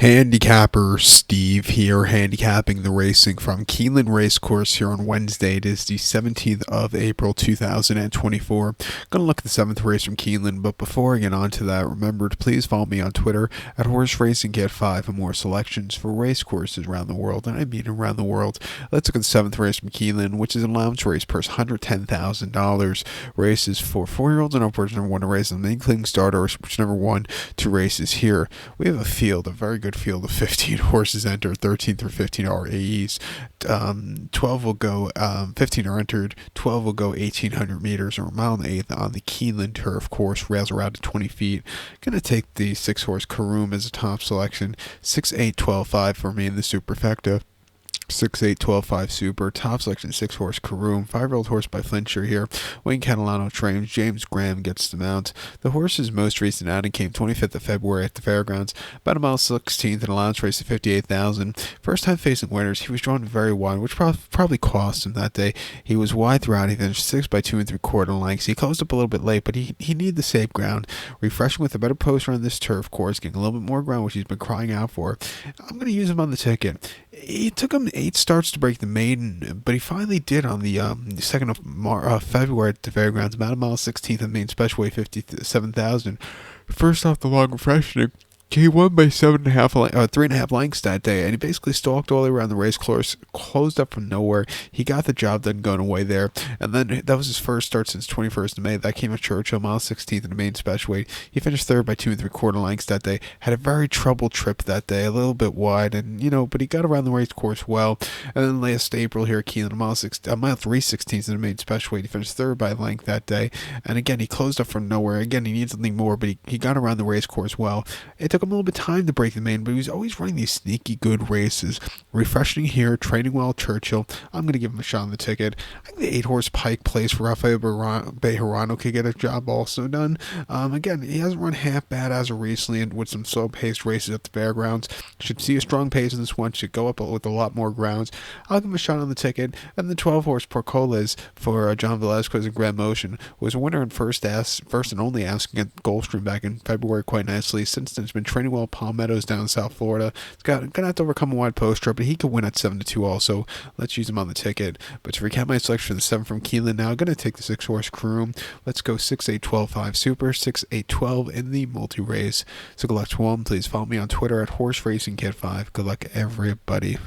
Handicapper Steve here, handicapping the racing from Keeneland Racecourse here on Wednesday. It is the 17th of April 2024. Going to look at the 7th race from Keeneland, but before I get on to that, remember to please follow me on Twitter at Horse Racing Get 5 for more selections for race courses around the world, and I mean around the world. Let's look at the 7th race from Keeneland, which is an allowance race, purse $110,000. Races for 4-year-olds and upwards, number 1 to race, and the including starter, which number 1 to races here. We have a very good field of 15 horses enter, 13 through 15 are AEs. 12 will go, 15 are entered, 12 will go 1,800 meters or a mile and 1/8 on the Keeneland turf course, rails around to 20 feet. Going to take the 6-horse Karoom as a top selection, 6-8-12-5 for me in the superfecta. 6-8-12-5 super, top selection 6-horse Karoom, 5-year-old horse by Flincher here. Wayne Catalano trains, James Graham gets the mount. The horse's most recent outing came 25th of February at the Fairgrounds, about a mile 16th, an allowance race of 58,000. First time facing winners, he was drawn very wide, which probably cost him that day. He was wide throughout, he finished 6 by 2 3/4 lengths. He closed up a little bit late, but he needed the safe ground, refreshing with a better poster on this turf course, getting a little bit more ground, which he's been crying out for. I'm going to use him on the ticket. It took him 8 starts to break the maiden, but he finally did on the 2nd of February at the Fairgrounds, about a mile 16th of main special weight, 57,000. First off the long refreshing, he won by 3.5 lengths that day, and he basically stalked all the way around the race course, closed up from nowhere. He got the job done going away there, and then that was his first start since 21st of May. That came at Churchill, mile 16th in the main special weight. He finished 3rd by 2 3/4 lengths that day. Had a very troubled trip that day, a little bit wide, and but he got around the race course well. And then last April here at Keeneland, mile 3/16 in the main special weight. He finished 3rd by length that day, and again he closed up from nowhere. Again, he needs something more, but he got around the race course well. It took him a little bit of time to break the main, but he was always running these sneaky good races. Refreshing here, training well at Churchill. I'm going to give him a shot on the ticket. I think the 8-horse Pike Place for Rafael Bejarano could get a job also done. Again, he hasn't run half bad as of recently, and with some slow-paced races at the Fairgrounds. Should see a strong pace in this one. Should go up with a lot more grounds. I'll give him a shot on the ticket. And the 12-horse Porcoles for John Velazquez and Grand Motion was a winner in first and only asking at Gulfstream back in February quite nicely. Since then, he's been training well at Palm Meadows down in South Florida. It's going to have to overcome a wide poster, but he could win at 7-2 also. Let's use him on the ticket. But to recap my selection for the 7 from Keeneland now, I'm going to take the 6-horse Karoom. Let's go 6-8-12-5 super, 6-8-12 in the multi-race. So good luck to all. Please follow me on Twitter at Horse Racing Kid 5. Good luck, everybody.